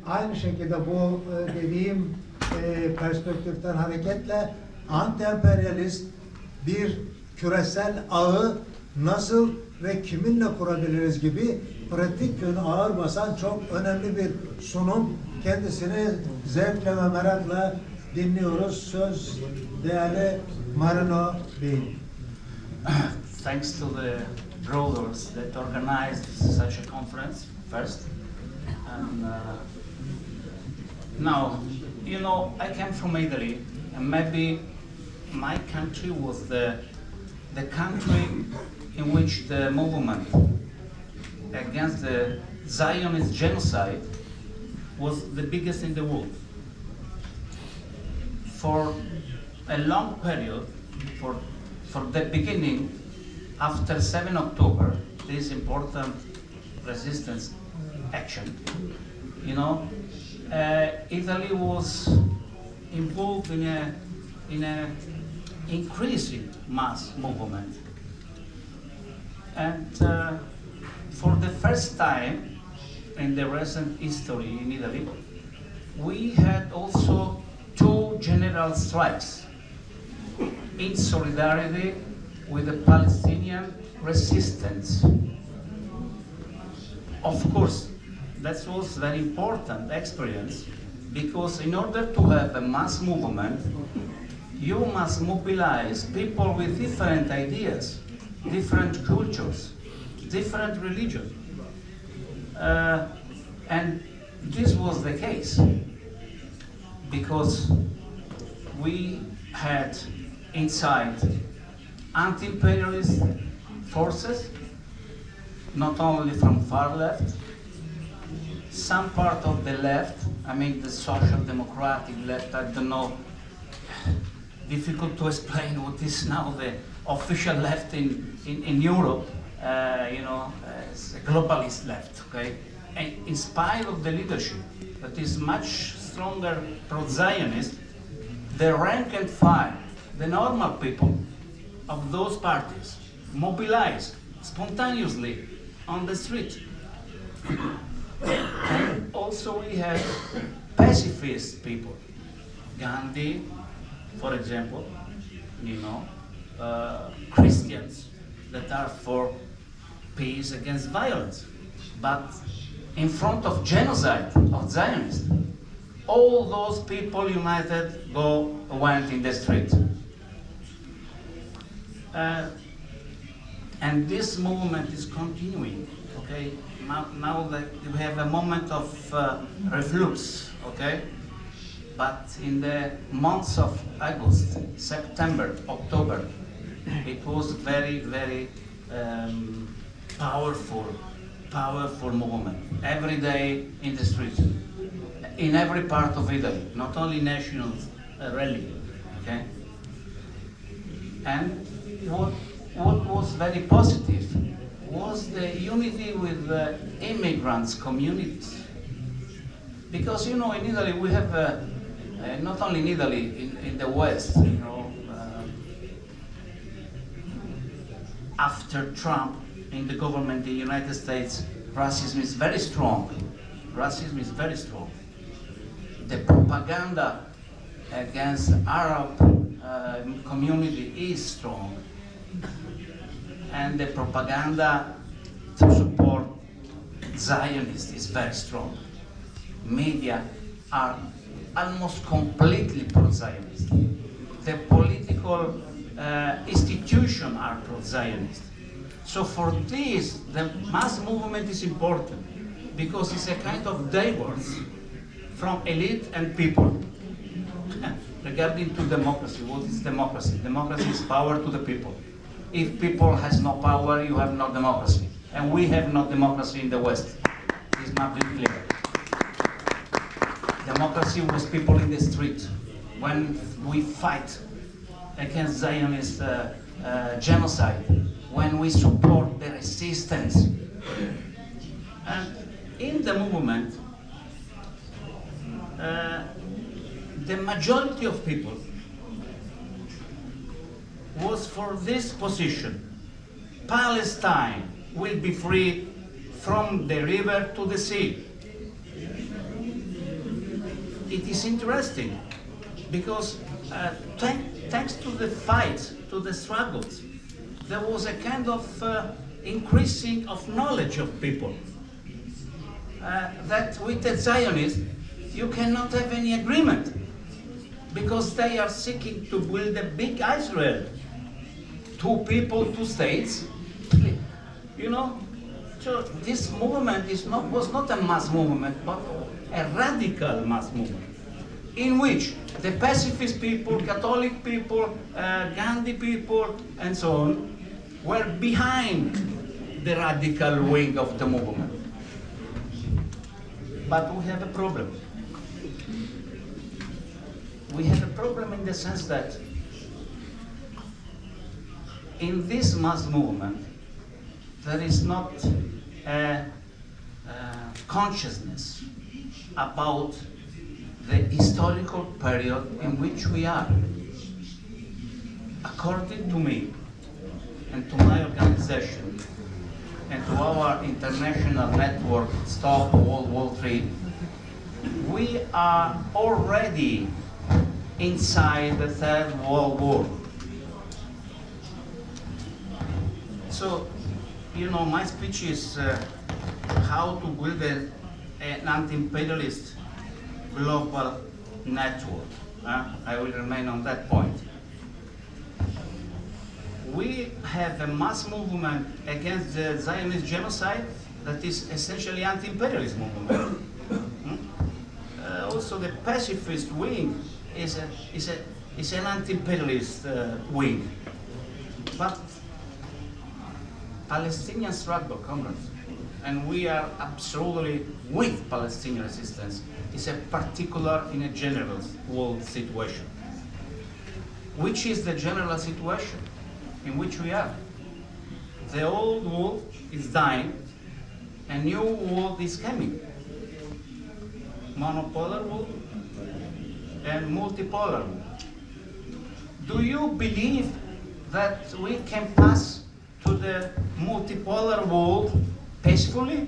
Aynı şekilde bu dediğim perspektiften hareketle anti-imperialist bir küresel ağı nasıl ve kiminle kurabiliriz gibi pratik yönü ağır basan çok önemli bir sunum. Kendisini zevkle ve merakla dinliyoruz. Söz değerli Moreno Bey. Thanks to the brothers that organized such a conference first. And now, you know, I came from Italy, and maybe my country was the country in which the movement against the Zionist genocide was the biggest in the world. For a long period, for the beginning, after 7 October, this important resistance action, you know, Italy was involved in a increasing mass movement, and for the first time in the recent history in Italy, we had also 2 general strikes in solidarity with the Palestinian resistance. Of course, that was very important experience, because in order to have a mass movement, you must mobilize people with different ideas, different cultures, different religion. And this was the case, because we had inside anti-imperialist forces, not only from far left, some part of the left, I mean the social democratic left, I don't know, difficult to explain what is now the official left in Europe, you know, it's a globalist left, okay? And in spite of the leadership that is much stronger pro-Zionist, the rank and file, the normal people of those parties mobilized spontaneously on the street. And also we had pacifist people, Gandhi, for example, you know, Christians that are for peace against violence. But in front of genocide of Zionists, all those people united went in the street. And this movement is continuing, okay? Now that we have a moment of reflux, okay? But in the months of August, September, October, it was very, very powerful movement. Every day in the street, in every part of Italy, not only national rally, okay? And what was very positive was the unity with the immigrants communities. Because, you know, in Italy we have, not only in Italy, in the West, you know, after Trump in the government in the United States, racism is very strong. Racism is very strong. The propaganda against Arab community is strong. And the propaganda to support Zionists is very strong. Media are almost completely pro-Zionist. The political institutions are pro-Zionist. So for this, the mass movement is important, because it's a kind of divorce from elite and people. Regarding to democracy, what is democracy? Democracy is power to the people. If people has no power, you have no democracy. And we have no democracy in the West. It's not very clear. Democracy was people in the street. When we fight against Zionist genocide, when we support the resistance. And in the movement, the majority of people was for this position. Palestine will be free from the river to the sea. it is interesting because thanks to the fights, to the struggles, there was a kind of increasing of knowledge of people that with the Zionists you cannot have any agreement because they are seeking to build a big Israel, 2 people, 2 states, you know. So this movement was not a mass movement, but a radical mass movement, in which the pacifist people, Catholic people, Gandhi people, and so on, were behind the radical wing of the movement. But we have a problem. We have a problem in the sense that in this mass movement, there is not a consciousness about the historical period in which we are. According to me, and to my organization, and to our international network, Stop World War III, we are already inside the Third World War. So, you know, my speech is how to build an anti-imperialist global network. I will remain on that point. We have a mass movement against the Zionist genocide that is essentially anti-imperialist movement. Also, the pacifist wing is an anti-imperialist wing. But Palestinian struggle, comrades, and we are absolutely with Palestinian resistance, is a particular in a general world situation. Which is the general situation in which we are? The old world is dying, a new world is coming. Monopolar world and multipolar world. Do you believe that we can pass to the multipolar world peacefully?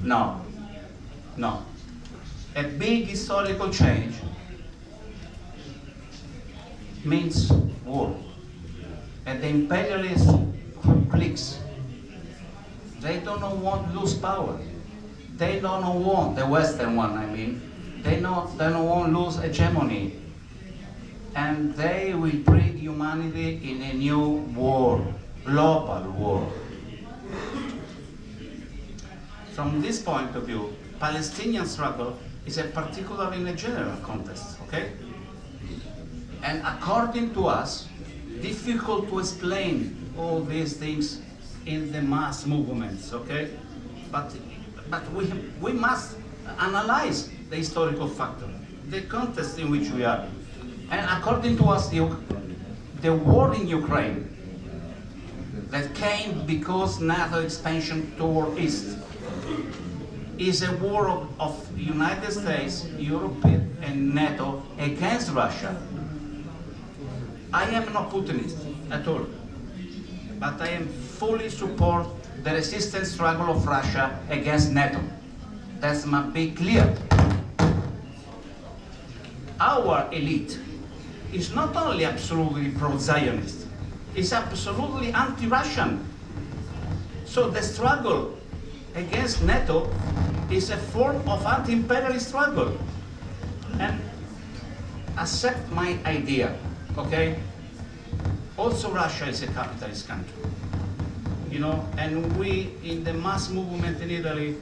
No. No. A big historical change means war. And the imperialist cliques, they don't want to lose power. They don't want, the Western one I mean, they don't want to lose hegemony. And they will bring humanity in a new war, global war. From this point of view, Palestinian struggle is a particular in a general context, okay? And according to us, difficult to explain all these things in the mass movements, okay? But we must analyze the historical factor, the context in which we are. And according to us, the war in Ukraine that came because NATO expansion toward East is a war of United States, Europe, and NATO against Russia. I am not Putinist at all, but I am fully support the resistance struggle of Russia against NATO. That must be clear. Our elite is not only absolutely pro-Zionist, it's absolutely anti-Russian. So the struggle against NATO is a form of anti-imperialist struggle. And accept my idea, okay? Also Russia is a capitalist country, you know, and we, in the mass movement in Italy,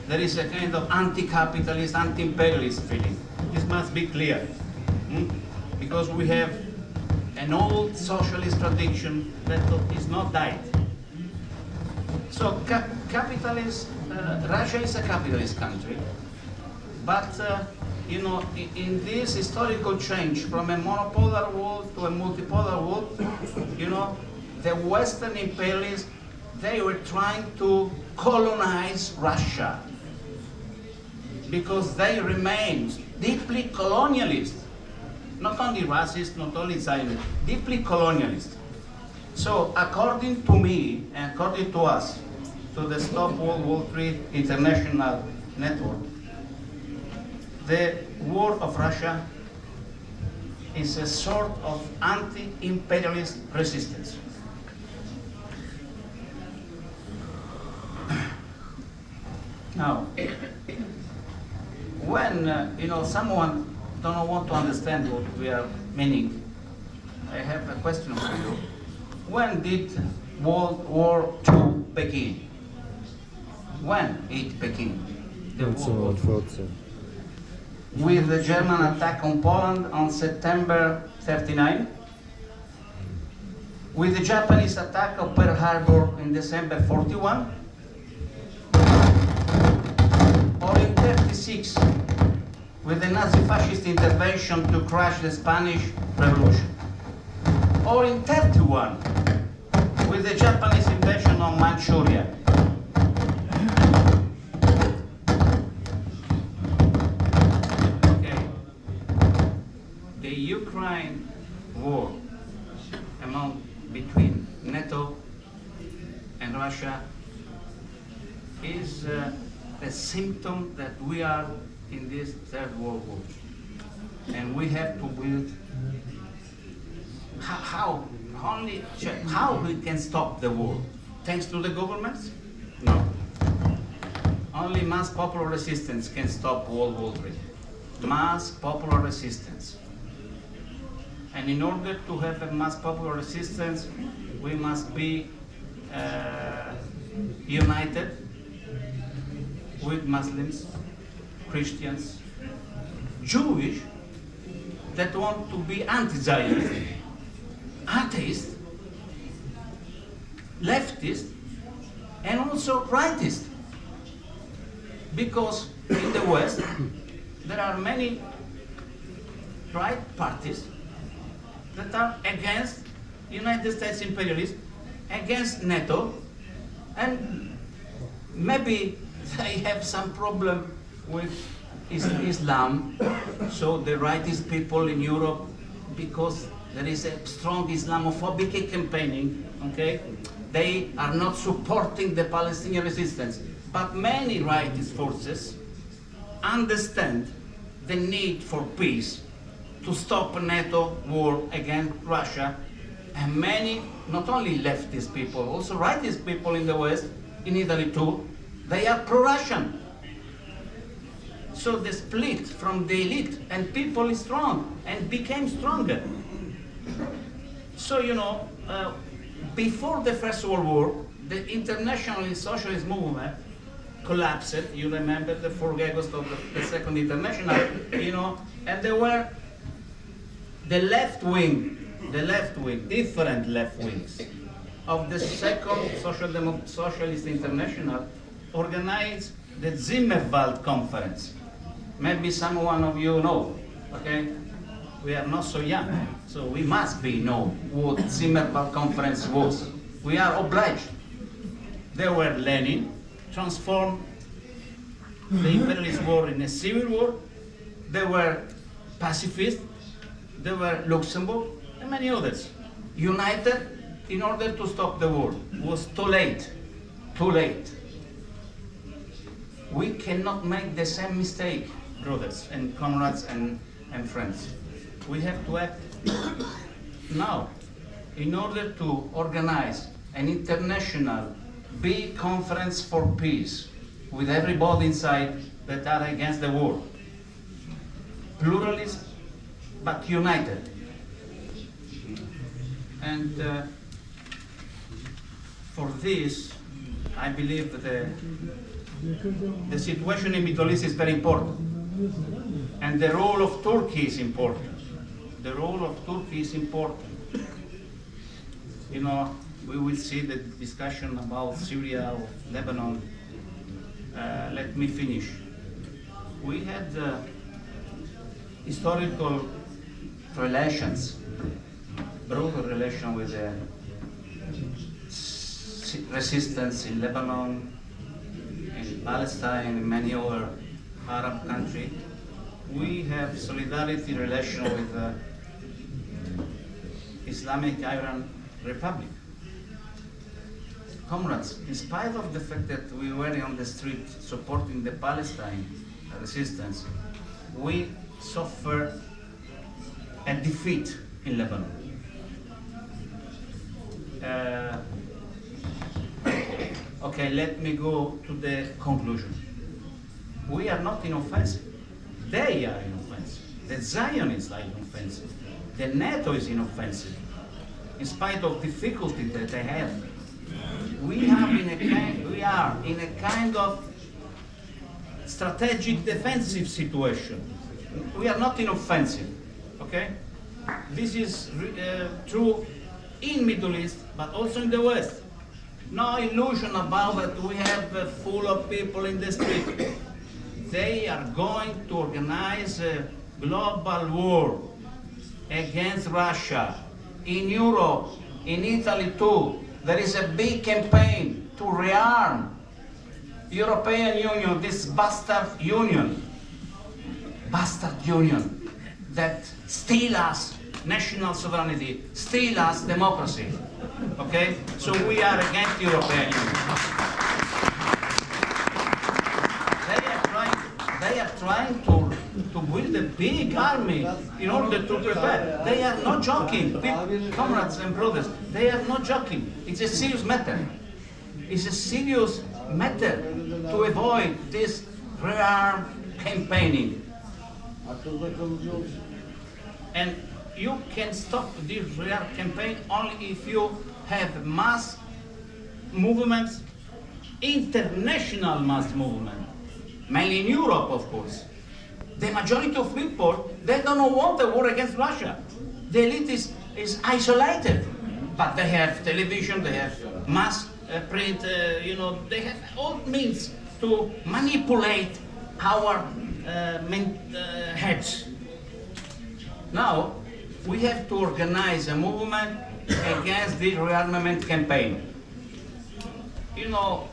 there is a kind of anti-capitalist, anti-imperialist feeling. This must be clear, because we have an old socialist tradition that is not died. So capitalist, Russia is a capitalist country, but you know, in this historical change from a monopolar world to a multipolar world, you know, the Western imperialists, they were trying to colonize Russia because they remained deeply colonialist, not only racist, not only Zionist, deeply colonialist. So according to me, and according to us, to the Stop World War III International Network, the war of Russia is a sort of anti-imperialist resistance. Now, when someone don't want to understand what we are meaning, I have a question for you. When did World War II begin? When it began? The World War II. With the German attack on Poland on September 39, with the Japanese attack of Pearl Harbor in December 41, or in 36, with the Nazi-fascist intervention to crush the Spanish Revolution, or in 31, with the Japanese invasion of Manchuria. Okay. The Ukraine war between NATO and Russia is a symptom that we are in this third world war, and we have to build how we can stop the war. Thanks to the governments? No. Only mass popular resistance can stop World War III. Mass popular resistance. And in order to have a mass popular resistance, we must be united with Muslims, Christians, Jewish that want to be anti-Zionist, atheist, leftist, and also rightist. Because in the West, there are many right parties that are against United States imperialism, against NATO, and maybe they have some problem with Islam, so the rightist people in Europe, because there is a strong Islamophobic campaigning, okay? They are not supporting the Palestinian resistance. But many rightist forces understand the need for peace to stop NATO war against Russia, and many, not only leftist people, also rightist people in the West, in Italy too, they are pro-Russian. So the split from the elite and people is strong and became stronger. So, before the First World War, the international socialist movement collapsed. You remember the 4th August of the Second International, and there were the left wing, different left wings of the Second Socialist International organized the Zimmerwald Conference. Maybe someone of you know, okay? We are not so young, so we must know what Zimmerwald Conference was. We are obliged. There were Lenin, transformed the imperialist war in a civil war. There were pacifists, there were Luxembourg, and many others. United in order to stop the war. It was too late, too late. We cannot make the same mistake, brothers and comrades and friends. We have to act now in order to organize an international big conference for peace with everybody inside that are against the war. Pluralist, but united. And for this, I believe the situation in Middle East is very important. And the role of Turkey is important. The role of Turkey is important. We will see the discussion about Syria or Lebanon. Let me finish. We had historical relations, broader relation with the resistance in Lebanon, in Palestine, and many other Arab countries. We have solidarity relation with the Islamic Iran Republic. Comrades, in spite of the fact that we were on the street supporting the Palestine resistance, we suffer a defeat in Lebanon. Okay, let me go to the conclusion. We are not in offensive. They are in offensive. The Zionists are in offensive. The NATO is in offensive. In spite of difficulties that they have, we are in a kind of strategic defensive situation. We are not in offensive. Okay? This is true in Middle East, but also in the West. No illusion about that we have full of people in the street. They are going to organize a global war against Russia. In Europe, in Italy too, there is a big campaign to rearm European Union, this bastard union that steal us national sovereignty, steal us democracy. Okay? So we are against European Union. They are trying to build a big army in order to prepare. They are not joking. Comrades and brothers, they are not joking. It's a serious matter. It's a serious matter to avoid this rearm campaigning. And you can stop this rearm campaign only if you have mass movements, international mass movement, mainly in Europe, of course. The majority of people, they don't want a war against Russia. The elite is isolated, but they have television, they have mass print, they have all means to manipulate our heads. Now, we have to organize a movement against the rearmament campaign. You know,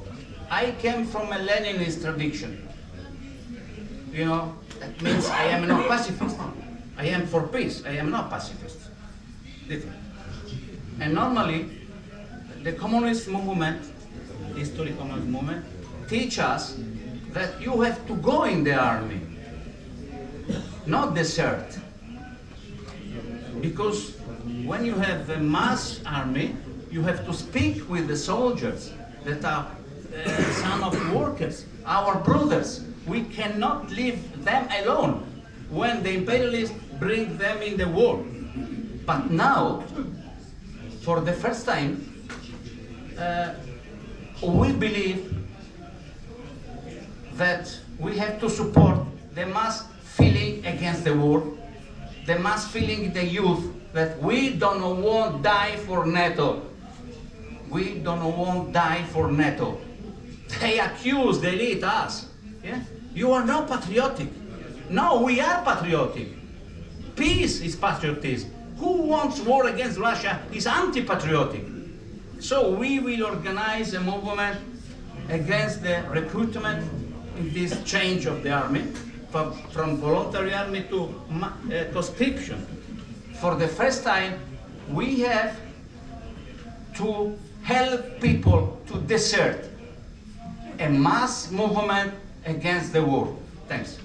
I came from a Leninist tradition. You know, that means I am not pacifist. I am for peace. I am not pacifist. Different. And normally, the communist movement, the historic communist movement, teach us that you have to go in the army, not desert. Because when you have a mass army, you have to speak with the soldiers that are sons of workers, our brothers. We cannot leave them alone when the imperialists bring them in the war. But now, for the first time, we believe that we have to support the mass feeling against the war, the mass feeling in the youth that we don't want to die for NATO. We don't want to die for NATO. They accuse the elite, us. Yeah? You are not patriotic. No, we are patriotic. Peace is patriotism. Who wants war against Russia is anti-patriotic. So we will organize a movement against the recruitment in this change of the army, from voluntary army to conscription. For the first time, we have to help people to desert. A mass movement against the war. Thanks.